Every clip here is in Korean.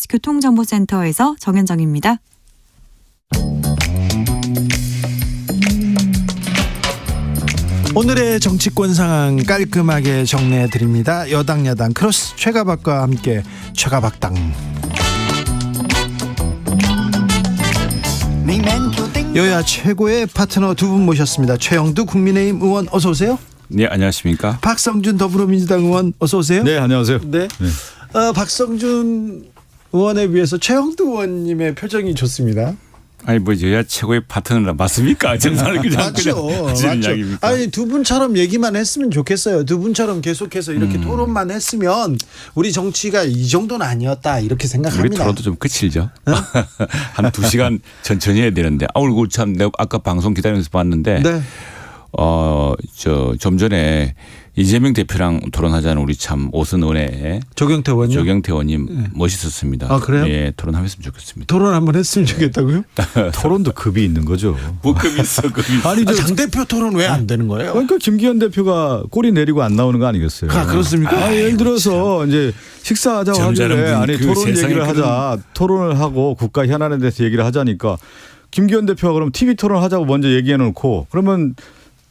교통정보센터에서 정현정입니다. 오늘의 정치권 상황 깔끔하게 정리해드립니다. 여당 야당 크로스 최가박과 함께 최가박당. 여야 최고의 파트너 두 분 모셨습니다. 최영두 국민의힘 의원 어서 오세요. 네, 안녕하십니까. 박성준 더불어민주당 의원 어서 오세요. 네, 안녕하세요. 네. 박성준 의원에 비해서 최영두 의원님의 표정이 좋습니다. 아니 뭐 여야 최고의 파트너라 맞습니까? 정말 그냥 하시는 이야기입니까? 아니 두 분처럼 얘기만 했으면 좋겠어요. 두 분처럼 계속해서 이렇게 토론만 했으면 우리 정치가 이 정도는 아니었다 이렇게 생각합니다. 우리 토론도 좀 그칠죠. 한 2시간 천천히 해야 되는데 오늘 참 내가 아까 방송 기다리면서 봤는데 네. 좀 전에 이재명 대표랑 토론하자는 우리 참 오선 의원의 조경태 의원님. 조경태 의원님 멋있었습니다. 아, 그래요? 예, 토론하셨으면 좋겠습니다. 토론 한번 했으면 좋겠다고요? 토론도 급이 있는 거죠. 뭐 급이 있어, 급이 있어. 아니, 당 대표 토론 왜 안 되는 거예요? 그러니까 김기현 대표가 꼬리 내리고 안 나오는 거 아니겠어요? 아, 그렇습니까? 예를 들어서 이제 식사하자고 하길래 아니 그 토론 얘기를 하자. 토론을 하고 국가 현안에 대해서 얘기를 하자니까 김기현 대표가 그럼 TV 토론 하자고 먼저 얘기해 놓고 그러면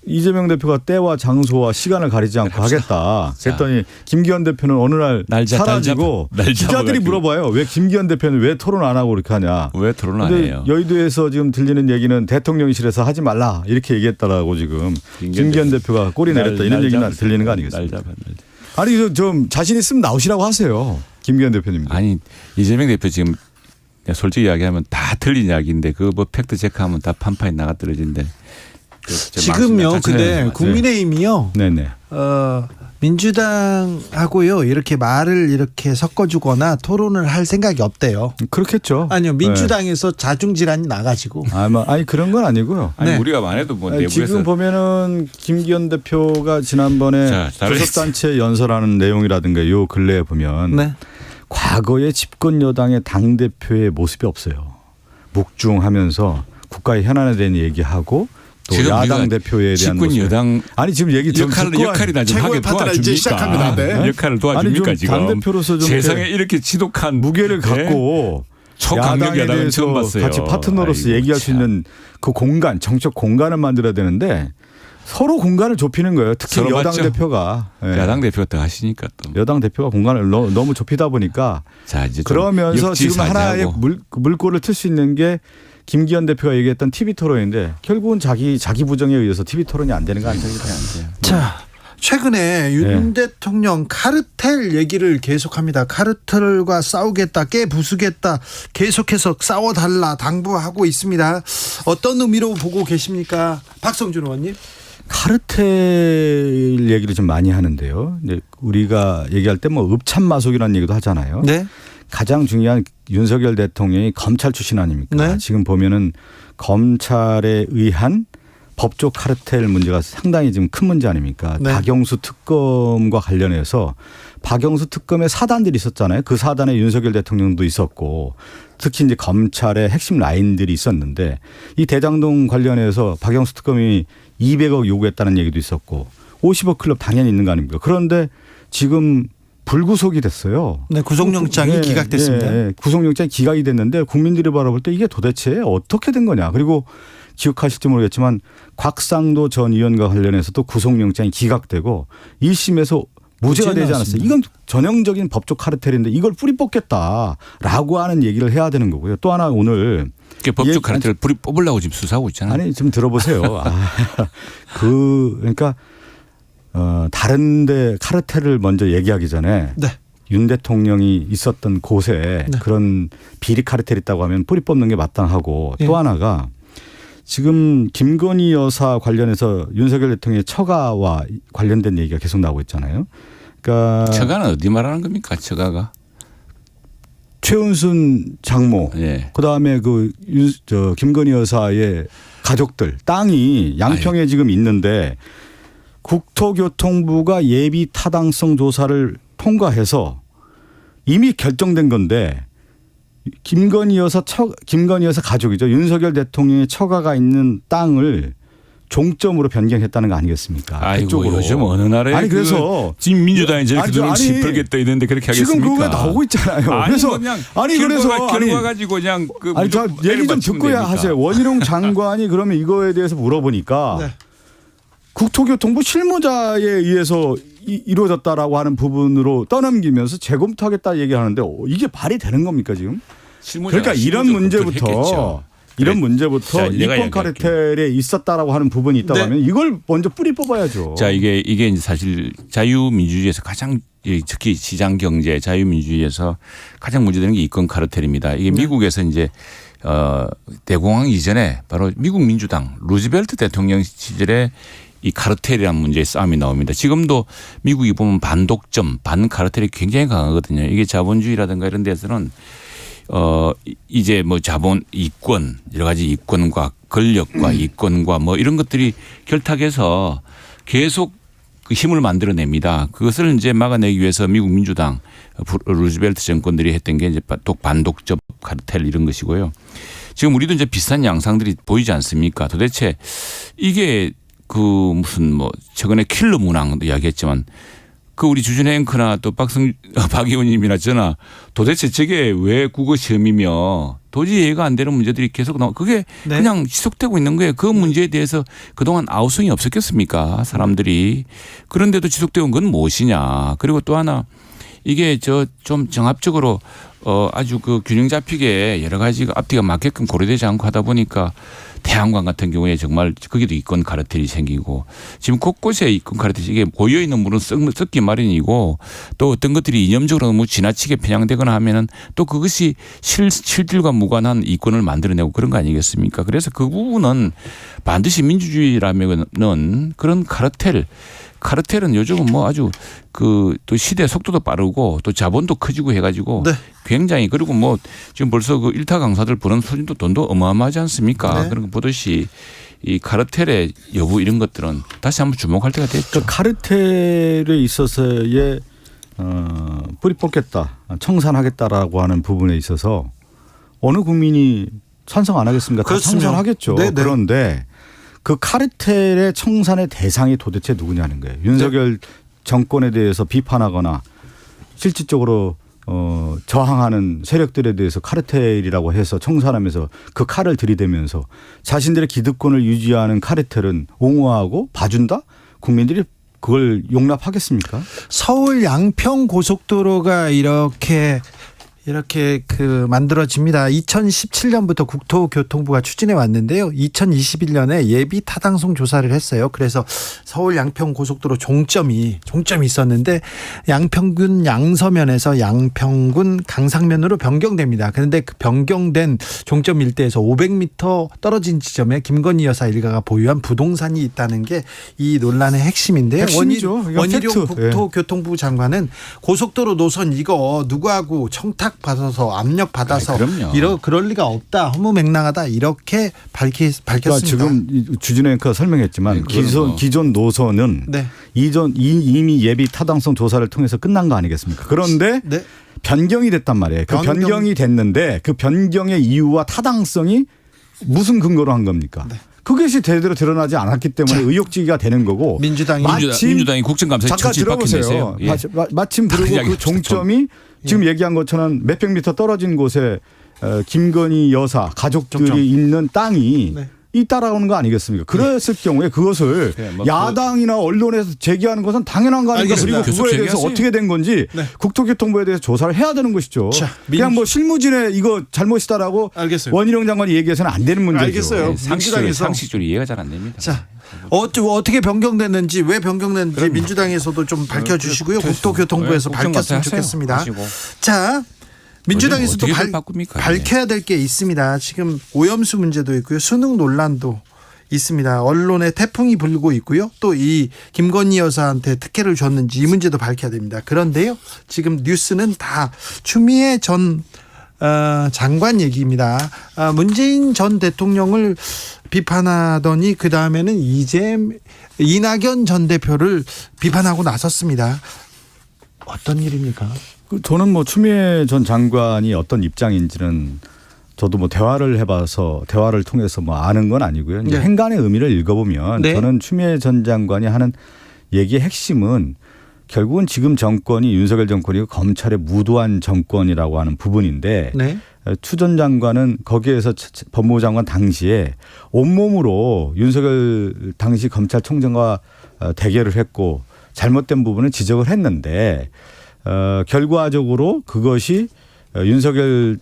이재명 대표가 때와 장소와 시간을 가리지 않고 하겠다. 그랬더니 김기현 대표는 어느 날 사라지고 기자들이 물어봐요. 왜 김기현 대표는 왜 토론 안 하고 이렇게 하냐. 왜 토론 안 해요? 여의도에서 지금 들리는 얘기는 대통령실에서 하지 말라 이렇게 얘기했다라고 지금 김기현 대표가 꼬리 내렸다 이런 얘기는 들리는 거 아니겠습니까? 아니 좀 자신 있으면 나오시라고 하세요. 김기현 대표님. 아니 이재명 대표 지금 솔직히 이야기하면 다 틀린 이야기인데 그 뭐 팩트 체크하면 다 판판이 나가 떨어진대. 지금요. 근데 국민의힘이요. 네네. 민주당하고요 이렇게 말을 이렇게 섞어주거나 토론을 할 생각이 없대요. 그렇겠죠. 아니요, 민주당에서 자중질환이 나가지고. 아니 그런 건 아니고요. 아니 네. 우리가 만해도 뭐 내부에서 지금 보면은 김기현 대표가 지난번에 교섭단체 연설하는 내용이라든가 요 근래에 보면 네. 과거의 집권 여당의 당 대표의 모습이 없어요. 묵중하면서 국가의 현안에 대한 얘기하고. 또 야당 대표에 대한 집권 여당 아니 지금 얘기 역할이나 좀 하게 도와줍니까? 시작합니다. 네. 역할을 도와줍니까? 아니, 지금 당 대표로서 좀 세상에 이렇게 지독한 무게를 갖고 초강력 야당은 처음 봤어요. 같이 파트너로서 얘기할 수 있는 그 공간, 정책 공간을 만들어야 되는데 서로 공간을 좁히는 거예요. 특히 여당 맞죠? 대표가 야당 대표가 더 하시니까 또 여당 대표가 공간을 너무 좁히다 보니까 자, 이제 그러면서 지금 하나의 물꼬를 틀 수 있는 게 김기현 대표가 얘기했던 TV 토론인데 결국은 자기 부정에 의해서 TV 토론이 안 되는 거 아니에요? 자, 최근에 윤 대통령 카르텔 얘기를 계속합니다. 카르텔과 싸우겠다, 깨부수겠다, 계속해서 싸워달라 당부하고 있습니다. 어떤 의미로 보고 계십니까, 박성준 의원님? 카르텔 얘기를 좀 많이 하는데요. 이제 우리가 얘기할 때 뭐 읍참마속이라는 얘기도 하잖아요. 네. 가장 중요한 윤석열 대통령이 검찰 출신 아닙니까? 네. 지금 보면은 검찰에 의한 법조 카르텔 문제가 상당히 지금 큰 문제 아닙니까? 네. 박영수 특검과 관련해서 박영수 특검의 사단들이 있었잖아요. 그 사단에 윤석열 대통령도 있었고 특히 이제 검찰의 핵심 라인들이 있었는데 이 대장동 관련해서 박영수 특검이 200억 요구했다는 얘기도 있었고 50억 클럽 당연히 있는 거 아닙니까? 그런데 지금 불구속이 됐어요. 네, 구속영장이 기각됐습니다. 네, 구속영장이 기각이 됐는데 국민들이 바라볼 때 이게 도대체 어떻게 된 거냐. 그리고 기억하실지 모르겠지만 곽상도 전 의원과 관련해서도 구속영장이 기각되고 1심에서 무죄가 되지 않았어요. 이건 전형적인 법조 카르텔인데 이걸 뿌리 뽑겠다라고 하는 얘기를 해야 되는 거고요. 또 하나 오늘 법조 카르텔을 뿌리 뽑으려고 지금 수사하고 있잖아요. 아니 좀 들어보세요. 그러니까 다른데 카르텔을 먼저 얘기하기 전에 네. 윤 대통령이 있었던 곳에 네. 그런 비리 카르텔 있다고 하면 뿌리 뽑는 게 마땅하고 네. 또 하나가 지금 김건희 여사 관련해서 윤석열 대통령의 처가와 관련된 얘기가 계속 나오고 있잖아요. 그러니까 처가는 어디 말하는 겁니까? 처가가 최은순 장모, 그다음에 김건희 여사의 가족들 땅이 양평에 지금 있는데 국토교통부가 예비 타당성 조사를 통과해서 이미 결정된 건데 김건희 여사 가족이죠. 윤석열 대통령의 처가가 있는 땅을 종점으로 변경했다는 거 아니겠습니까? 아이고 그쪽으로. 요즘 어느 나라에 아니 그래서 지금 민주당이 저렇게 아니, 돈을 아니, 짚을겠다 이랬는데 그렇게 하겠습니까? 지금 그거 나오고 있잖아요. 아니, 그래서 그냥 아니 결과 그래서 가지고 그냥 그 아니 저 얘기 좀 듣고 하세요. 원희룡 장관이 그러면 이거에 대해서 물어보니까 네. 국토교통부 실무자에 의해서 이루어졌다라고 하는 부분으로 떠넘기면서 재검토하겠다 얘기하는데 이게 발이 되는 겁니까 지금? 그러니까 이런 문제부터 이런 문제부터 이권 카르텔에 있었다라고 하는 부분이 있다고 네. 하면 이걸 먼저 뿌리 뽑아야죠. 자 이게 이제 사실 자유민주주의에서 가장 특히 시장 경제 자유민주주의에서 가장 문제되는 게 이권 카르텔입니다. 이게 미국에서 이제 대공황 이전에 바로 미국 민주당 루즈벨트 대통령 시절에 이 카르텔이라는 문제의 싸움이 나옵니다. 지금도 미국이 보면 반독점, 반카르텔이 굉장히 강하거든요. 이게 자본주의라든가 이런 데서는 이제 뭐 자본 이권 여러 가지 이권과 권력과 이권과 뭐 이런 것들이 결탁해서 계속 그 힘을 만들어냅니다. 그것을 이제 막아내기 위해서 미국 민주당 루즈벨트 정권들이 했던 게 이제 반독점 카르텔 이런 것이고요. 지금 우리도 이제 비슷한 양상들이 보이지 않습니까? 도대체 이게 그 무슨 뭐 최근에 킬러 문항도 이야기했지만 그 우리 주진애 앵커나 또 박 의원님이나 저나 도대체 저게 왜 국어 시험이며 도저히 이해가 안 되는 문제들이 계속 나와. 그게 네. 그냥 지속되고 있는 거예요. 그 문제에 대해서 그동안 아우성이 없었겠습니까? 사람들이. 그런데도 지속되고 있는 건 무엇이냐. 그리고 또 하나 이게 좀 정합적으로 아주 그 균형 잡히게 여러 가지 앞뒤가 맞게끔 고려되지 않고 하다 보니까 태양광 같은 경우에 정말 거기도 이권 카르텔이 생기고 지금 곳곳에 이권 카르텔이 이게 고여있는 물은 썩기 마련이고 또 어떤 것들이 이념적으로 너무 지나치게 편향되거나 하면은 또 그것이 실질과 무관한 이권을 만들어내고 그런 거 아니겠습니까? 그래서 그 부분은 반드시 민주주의라면은 그런 카르텔은 요즘은 뭐 아주 그 또 시대 속도도 빠르고 또 자본도 커지고 해가지고 네. 굉장히 그리고 뭐 지금 벌써 그 일타 강사들 부른 수준도 돈도 어마어마하지 않습니까? 네. 그런 거 보듯이 이 카르텔의 여부 이런 것들은 다시 한번 주목할 때가 됐죠. 그 카르텔에 있어서의 뿌리 뽑겠다, 청산하겠다라고 하는 부분에 있어서 어느 국민이 찬성 안 하겠습니까? 다 그렇습니다. 청산하겠죠. 네, 네. 그런데 그 카르텔의 청산의 대상이 도대체 누구냐는 거예요. 윤석열 정권에 대해서 비판하거나 실질적으로 저항하는 세력들에 대해서 카르텔이라고 해서 청산하면서 그 칼을 들이대면서 자신들의 기득권을 유지하는 카르텔은 옹호하고 봐준다? 국민들이 그걸 용납하겠습니까? 서울 양평 고속도로가 이렇게 그 만들어집니다. 2017년부터 국토교통부가 추진해 왔는데요. 2021년에 예비 타당성 조사를 했어요. 그래서 서울 양평 고속도로 종점이 있었는데 양평군 양서면에서 양평군 강상면으로 변경됩니다. 그런데 그 변경된 종점 일대에서 500m 떨어진 지점에 김건희 여사 일가가 보유한 부동산이 있다는 게 이 논란의 핵심인데요. 핵심이죠. 이건 원희룡 팩트. 국토교통부 장관은 고속도로 노선 이거 누구하고 청탁 받아서 압력 받아서 그럴 리가 없다, 허무맹랑하다 이렇게 밝혔습니다. 그러니까 지금 주진애 앵커가 설명했지만 네, 기존 노선은 네. 이미 예비 타당성 조사를 통해서 끝난 거 아니겠습니까? 그런데 네. 변경이 됐단 말이에요. 그 변경이 됐는데 그 변경의 이유와 타당성이 무슨 근거로 한 겁니까? 네. 그것이 제대로 드러나지 않았기 때문에 의혹지기가 되는 거고 민주당이 국정감사에 잠깐 들어보세요. 예. 마침 그리고 그 종점이 지금 얘기한 것처럼 몇백 미터 떨어진 곳에 김건희 여사 가족들이 있는 땅이 네. 따라오는 거 아니겠습니까? 그랬을 경우에 그것을 야당이나 언론에서 제기하는 것은 당연한 거 아닙니까? 알겠습니다. 그리고 그거에 대해서 어떻게 된 건지 네. 국토교통부에 대해서 조사를 해야 되는 것이죠. 자, 그냥 뭐 실무진에 이거 잘못이다라고 알겠어요. 원희룡 장관이 얘기해서는 안 되는 문제죠. 알겠어요. 상식적으로 이해가 잘 안 됩니다. 자, 어떻게 변경됐는지 왜 변경됐는지 민주당에서도 좀 밝혀주시고요. 국토교통부에서 밝혔으면 좋겠습니다. 자, 민주당에서도 밝혀야 될 게 있습니다. 지금 오염수 문제도 있고요. 수능 논란도 있습니다. 언론에 태풍이 불고 있고요. 또 이 김건희 여사한테 특혜를 줬는지 이 문제도 밝혀야 됩니다. 그런데요, 지금 뉴스는 다 추미애 전 장관 얘기입니다. 문재인 전 대통령을 비판하더니 그 다음에는 이낙연 전 대표를 비판하고 나섰습니다. 어떤 일입니까? 저는 뭐 추미애 전 장관이 어떤 입장인지는 저도 뭐 대화를 해봐서 대화를 통해서 뭐 아는 건 아니고요. 이제 네. 행간의 의미를 읽어보면 네. 저는 추미애 전 장관이 하는 얘기의 핵심은 결국은 지금 정권이 윤석열 정권이 검찰의 무도한 정권이라고 하는 부분인데 네. 추 전 장관은 거기에서 법무부 장관 당시에 온몸으로 윤석열 당시 검찰총장과 대결을 했고 잘못된 부분을 지적을 했는데 결과적으로 그것이 윤석열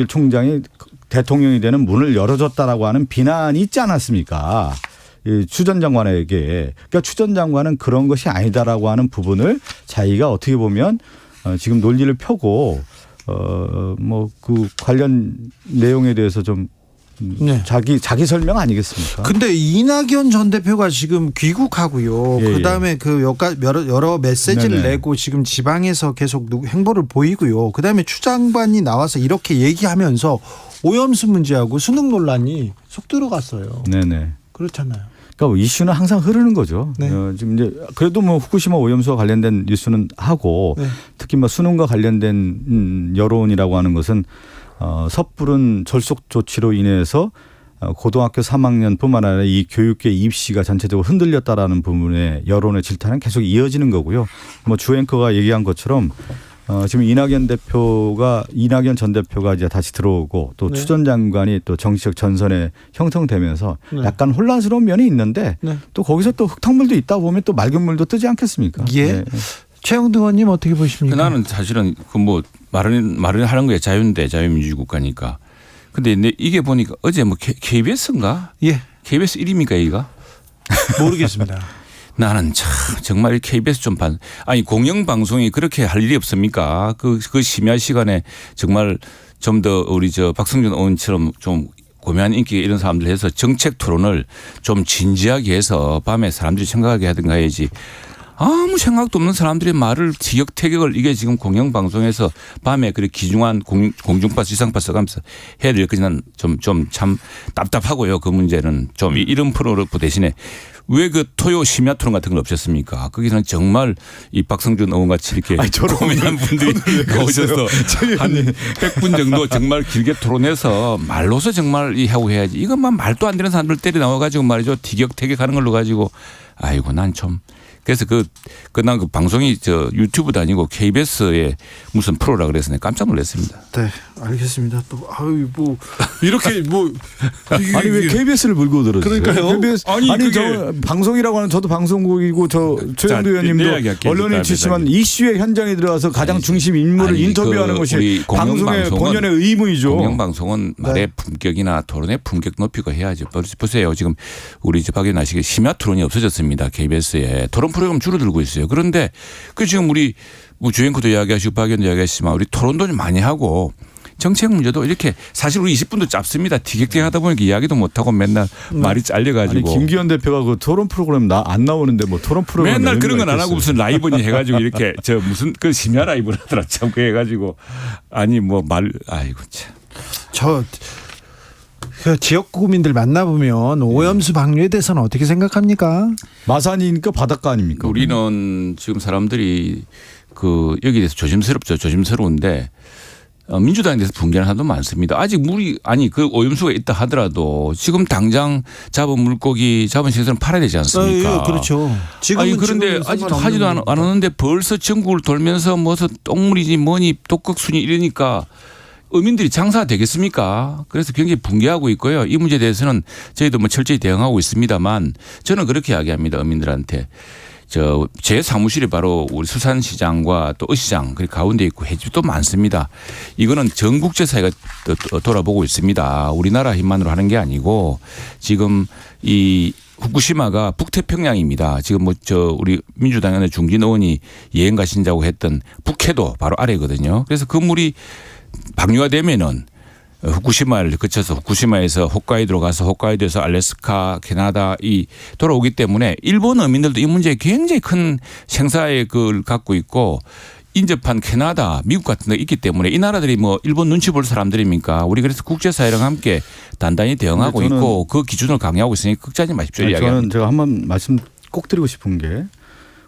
총장이 대통령이 되는 문을 열어줬다라고 하는 비난이 있지 않았습니까? 추 전 장관에게. 그러니까 추 전 장관은 그런 것이 아니다라고 하는 부분을 자기가 어떻게 보면 지금 논리를 펴고 뭐 그 관련 내용에 대해서 좀 네. 자기 설명 아니겠습니까? 근데 이낙연 전 대표가 지금 귀국하고요. 예, 그다음에 그 여러 메시지를 네네. 내고 지금 지방에서 계속 행보를 보이고요. 그다음에 추 장관이 나와서 이렇게 얘기하면서 오염수 문제하고 수능 논란이 속 들어갔어요. 네네. 그렇잖아요. 그러니까 이슈는 항상 흐르는 거죠. 네. 지금 이제 그래도 뭐 후쿠시마 오염수와 관련된 뉴스는 하고 네. 특히 뭐 수능과 관련된 여론이라고 하는 것은 섣부른 졸속 조치로 인해서 고등학교 3학년뿐만 아니라 이 교육계 입시가 전체적으로 흔들렸다라는 부분의 여론의 질타는 계속 이어지는 거고요. 뭐 주 앵커가 얘기한 것처럼 지금 이낙연 전 대표가 이제 다시 들어오고 또 네. 추 전 장관이 또 정치적 전선에 형성되면서 네. 약간 혼란스러운 면이 있는데 네. 또 거기서 또 흙탕물도 있다 보면 또 맑은 물도 뜨지 않겠습니까? 예. 네. 최영두 의원님 어떻게 보십니까? 나는 사실은 그 뭐 말을 하는 거에 자유인데 자유민주주의 국가니까. 근데 이게 보니까 어제 뭐 KBS인가? 예. KBS 1위입니까 이가? 모르겠습니다. 나는 참 정말 KBS 아니 공영방송이 그렇게 할 일이 없습니까? 그 심야 시간에 정말 좀 더 우리 박성준 의원처럼 좀 고매한 인기 이런 사람들 해서 정책 토론을 좀 진지하게 해서 밤에 사람들이 생각하게 하든가 해야지. 아무 생각도 없는 사람들의 말을 티격태격을 이게 지금 공영방송에서 밤에 그렇게 귀중한 공중파 지상파 써가면서 해야 될 거지 난 좀 참 답답하고요. 그 문제는 좀 이런 프로그램 대신에 왜 그 토요 심야 토론 같은 걸 없앴습니까? 거기서는 정말 이 박성준 의원 같이 이렇게 고민한 분들이 오셔서 한 100분 정도 정말 길게 토론해서 말로서 정말 하고 해야지. 이것만 말도 안 되는 사람들 때려 나와가지고 말이죠. 티격태격하는 걸로 가지고 아이고 난 좀. 그래서 난 그 방송이 유튜브도 아니고 KBS의 무슨 프로라 그래서 내가 깜짝 놀랐습니다. 네, 알겠습니다. 또 뭐 이렇게 뭐 아니 왜 KBS를 물고 들었어요? 그러니까요. KBS 아니 저 방송이라고 하는 저도 방송국이고 저 최영두 의원님도 언론인 출신만 이슈의 현장에 들어가서 가장 중심 인물을 인터뷰하는 것이 방송의 본연의 의무이죠. 공영방송은 말의 품격이나 토론의 품격 높이고 해야죠. 보세요. 지금 우리 박 의원 아시게 심야 토론이 없어졌습니다. KBS에 토론 프로그램 줄어들고 있어요. 그런데 그 지금 우리 뭐 주앵커도 이야기하시고 박 의원도 이야기하시지만 우리 토론도 좀 많이 하고 정책 문제도 이렇게 사실 우리 20분도 짧습니다. 티격태격 하다 보니까 이야기도 못하고 맨날 말이 잘려가지고. 아니 김기현 대표가 그 토론 프로그램 안 나오는데 뭐 토론 프로그램 맨날 그런 건 안 하고 무슨 라이브니 해가지고 이렇게 무슨 그 심야 라이브를 하더라 참 그 해가지고 아니 뭐 아이고 참. 그 지역 구민들 만나보면 오염수 방류에 대해서는 어떻게 생각합니까? 마산이니까 바닷가 아닙니까? 우리는 지금 사람들이 여기에 대해서 조심스러운데 민주당에 대해서 붕괴하는 사람도 많습니다. 아직 그 오염수가 있다 하더라도 지금 당장 잡은 물고기 잡은 생선을 팔아야 되지 않습니까? 예, 그렇죠. 지금은 그런데 아직도 하지도 않았는데 벌써 전국을 돌면서 무슨 똥물이지 뭐니 독극순이 이러니까 의민들이 장사가 되겠습니까? 그래서 굉장히 붕괴하고 있고요. 이 문제에 대해서는 저희도 뭐 철저히 대응하고 있습니다만 저는 그렇게 이야기합니다. 의민들한테. 제 사무실이 바로 우리 수산시장과 또 어시장 그 가운데 있고 해집도 많습니다. 이거는 전국제 사회가 돌아보고 있습니다. 우리나라 힘만으로 하는 게 아니고 지금 이 후쿠시마가 북태평양입니다. 지금 우리 민주당의 중진 의원이 여행 가신다고 했던 북해도 바로 아래거든요. 그래서 그 물이 방류가 되면은 후쿠시마를 거쳐서 후쿠시마에서 홋카이도로 가서 홋카이도에서 알래스카, 캐나다 돌아오기 때문에 일본 어민들도 이 문제에 굉장히 큰 생사의 그걸 갖고 있고 인접한 캐나다, 미국 같은 데 있기 때문에 이 나라들이 뭐 일본 눈치 볼 사람들입니까? 우리 그래서 국제사회랑 함께 단단히 대응하고 있고 그 기준을 강요하고 있으니 걱정하지 마십시오. 저는 제가 한번 말씀 꼭 드리고 싶은 게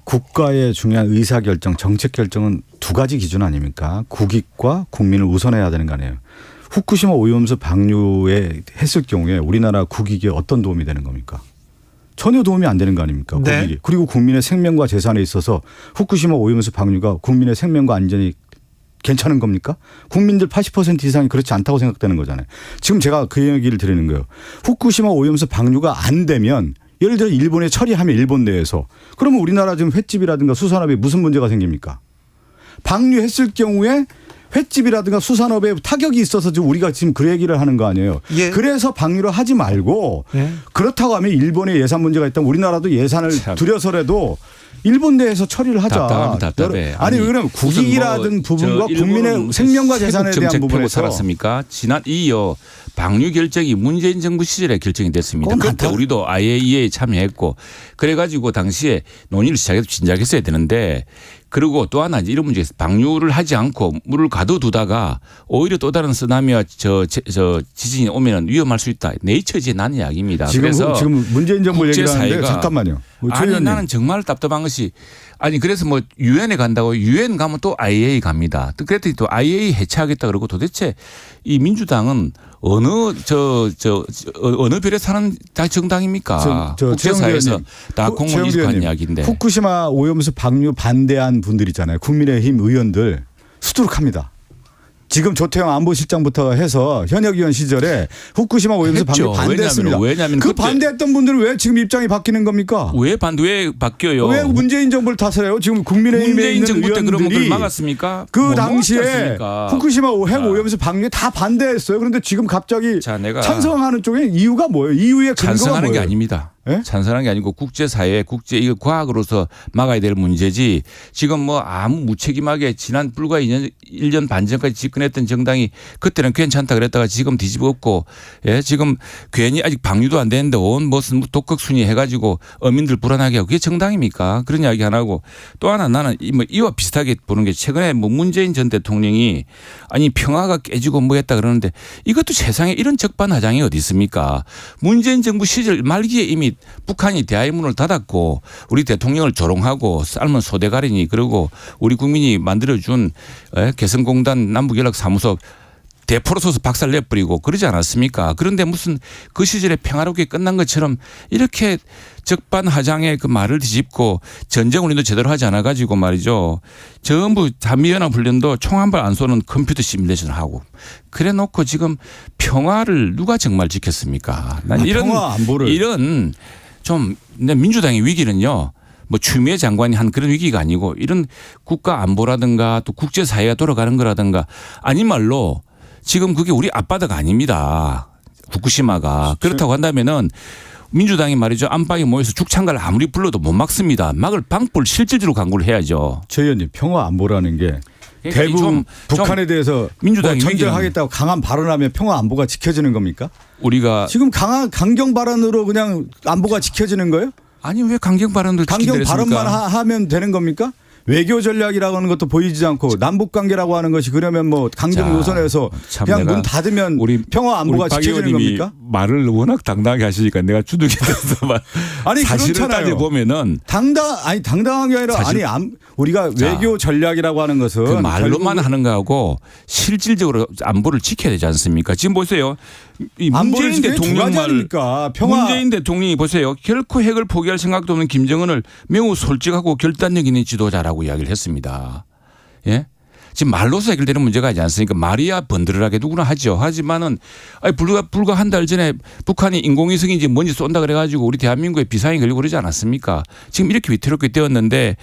국가의 중요한 의사결정, 정책 결정은 두 가지 기준 아닙니까? 국익과 국민을 우선해야 되는 거 아니에요. 후쿠시마 오염수 방류에 했을 경우에 우리나라 국익에 어떤 도움이 되는 겁니까? 전혀 도움이 안 되는 거 아닙니까? 네. 국익이. 그리고 국민의 생명과 재산에 있어서 후쿠시마 오염수 방류가 국민의 생명과 안전이 괜찮은 겁니까? 국민들 80% 이상이 그렇지 않다고 생각되는 거잖아요. 지금 제가 그 얘기를 드리는 거예요. 후쿠시마 오염수 방류가 안 되면 예를 들어 일본에 처리하면 일본 내에서 그러면 우리나라 지금 횟집이라든가 수산업에 무슨 문제가 생깁니까? 방류했을 경우에 횟집이라든가 수산업에 타격이 있어서 지금 우리가 지금 그 얘기를 하는 거 아니에요. 예. 그래서 방류를 하지 말고 예. 그렇다고 하면 일본의 예산 문제가 있다면 우리나라도 예산을 참. 들여서라도 일본 내에서 처리를 하자. 답답하면 답답해. 아니 그러면 국익이라든 부분과 국민의 생명과 재산에 대한 부분에서 살았습니까? 지난 이어 방류 결정이 문재인 정부 시절에 결정이 됐습니다. 그때 우리도 IAEA에 참여했고 그래가지고 당시에 논의를 시작해서 진작했어야 되는데 그리고 또 하나 이런 문제 있어요. 방류를 하지 않고 물을 가둬두다가 오히려 또 다른 쓰나미와 지진이 오면 위험할 수 있다. 네이처지에 난 이야기입니다. 지금 문재인 정부 얘기를 하는데 잠깐만요. 아니 나는 정말 답답한 것이 아니 그래서 뭐 유엔에 간다고 유엔 가면 또 IAEA 갑니다. 그랬더니 또 IAEA 해체하겠다 그러고 도대체 이 민주당은 어느 별에 사는 정당입니까? 국제사회에서 다 공을 이식한 이야기인데. 후쿠시마 오염수 방류 반대한 분들 있잖아요. 국민의힘 의원들 수두룩합니다. 지금 조태영 안보실장부터 해서 현역 의원 시절에 후쿠시마 오염수 방류 반대했습니다. 왜냐하면 그 반대했던 분들은 왜 지금 입장이 바뀌는 겁니까? 왜 바뀌어요? 왜 문재인 정부를 탓을 해요? 지금 국민의힘에 있는 의원들이 그걸 막았습니까? 그 당시에 후쿠시마 핵 오염수 방류에 다 반대했어요. 그런데 지금 갑자기 찬성하는 쪽에 이유가 뭐예요? 이유의 근거가 찬성하는 뭐예요? 게 아닙니다. 네? 찬성하는 게 아니고 국제사회, 이거 과학으로서 막아야 될 문제지 지금 뭐 아무 무책임하게 지난 불과 1년 반 전까지 집권했던 정당이 그때는 괜찮다 그랬다가 지금 뒤집어 엎고 예? 지금 괜히 아직 방류도 안 되는데 온 무슨 독극순위 해가지고 어민들 불안하게 하고 그게 정당입니까? 그런 이야기 안 하고 또 하나 나는 이와 비슷하게 보는 게 최근에 뭐 문재인 전 대통령이 아니 평화가 깨지고 뭐 했다 그러는데 이것도 세상에 이런 적반하장이 어디 있습니까? 문재인 정부 시절 말기에 이미 북한이 대화의 문을 닫았고 우리 대통령을 조롱하고 삶은 소대가리니 그러고 우리 국민이 만들어준 개성공단 남북연락사무소 대포로 쏘서 박살 내버리고 그러지 않았습니까? 그런데 무슨 그 시절에 평화롭게 끝난 것처럼 이렇게 적반하장의 그 말을 뒤집고 전쟁 우리도 제대로 하지 않아 가지고 말이죠. 전부 한미연합훈련도 총 한 발 안 쏘는 컴퓨터 시뮬레이션을 하고 그래 놓고 지금 평화를 누가 정말 지켰습니까? 난 이런 좀 민주당의 위기는요. 뭐 추미애 장관이 한 그런 위기가 아니고 이런 국가 안보라든가 또 국제사회가 돌아가는 거라든가 아닌 말로 지금 그게 우리 앞바다가 아닙니다. 후쿠시마가. 그렇다고 한다면은 민주당이 말이죠. 안방에 모여서 죽창가를 아무리 불러도 못 막습니다. 막을 방법을 실질적으로 강구를 해야죠. 최 의원님 평화 안보라는 게 그러니까 대부분 북한에 대해서 민주당이 전쟁하겠다고 강한 발언하면 평화 안보가 지켜지는 겁니까? 우리가 지금 강경 발언으로 그냥 안보가 지켜지는 거예요? 아니 왜 강경 발언을 강경 발언만 하면 되는 겁니까? 외교 전략이라고 하는 것도 보이지 않고 남북 관계라고 하는 것이 그러면 뭐 강경 노선에서 그냥 문 닫으면 평화 안보가 지켜지는 겁니까? 말을 워낙 당당하게 하시니까 내가 주눅이 돼서 아니 사실을 따져 보면은 당당한 게 아니라 우리가 외교 전략이라고 하는 것은 그 말로만 하는 거하고 실질적으로 안보를 지켜야 되지 않습니까? 지금 보세요. 이 문재인 대통령 문재인 대통령이 보세요. 결코 핵을 포기할 생각도 없는 김정은을 매우 솔직하고 결단력 있는 지도자라고 이야기를 했습니다. 예? 지금 말로서 해결되는 문제가 아니지 않습니까? 말이야 번들하게 누구나 하죠. 하지만은 불과 한 달 전에 북한이 인공위성인지 뭔지 쏜다 그래가지고 우리 대한민국에 비상이 걸리고 그러지 않았습니까? 지금 이렇게 위태롭게 되었는데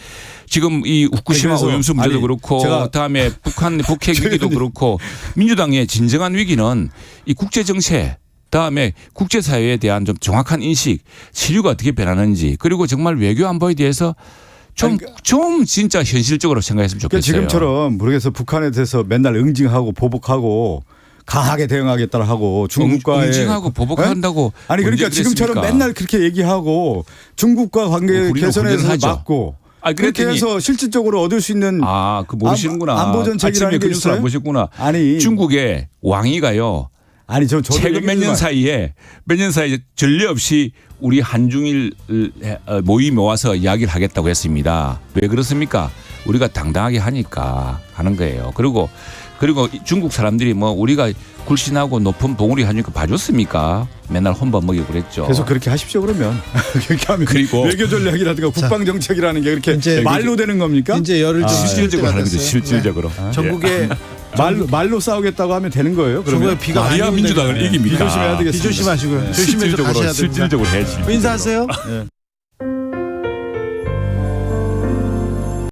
지금 이 후쿠시마 오염수 문제도 그렇고 다음에 북핵 위기도 그렇고 민주당의 진정한 위기는 이 국제 정세 다음에 국제사회에 대한 좀 정확한 인식 시류가 어떻게 변하는지 그리고 정말 외교 안보에 대해서 좀 진짜 현실적으로 생각했으면 좋겠어요. 지금처럼 모르겠어 북한에 대해서 맨날 응징하고 보복하고 강하게 대응하겠다 하고 중국과의 응징하고 보복한다고 아니 그러니까 지금처럼 맨날 그렇게 얘기하고 중국과 관계 개선에서 막고 그렇게 해서 실질적으로 얻을 수 있는 그 모르시는구나. 안보 정책이라는 게 있어요. 안 보셨구나. 아니 중국의 왕이가요. 최근 몇 년 사이에 전례 없이 우리 한중일 모임 모아서 이야기를 하겠다고 했습니다. 왜 그렇습니까? 우리가 당당하게 하니까 하는 거예요. 그리고 그리고 중국 사람들이 뭐 우리가 굴신하고 높은 봉우리 하니까 봐줬습니까? 맨날 혼밥 먹이고 그랬죠. 계속 그렇게 하십시오 그러면. 그렇게 하면 그리고 외교 전략이라든가 국방 정책이라는 게 그렇게 말로 되는 겁니까? 이제 열을 좀 실질적으로 하는 거죠. 실질적으로. 네. 전국에 말로 싸우겠다고 하면 되는 거예요. 그러면 비가 많이 민주당을 이깁니까? 비조심해야 되겠습니다. 비조심하시고요. 조심해서 가셔야 됩니다. 실질적으로 해야지. 인사하세요. 네.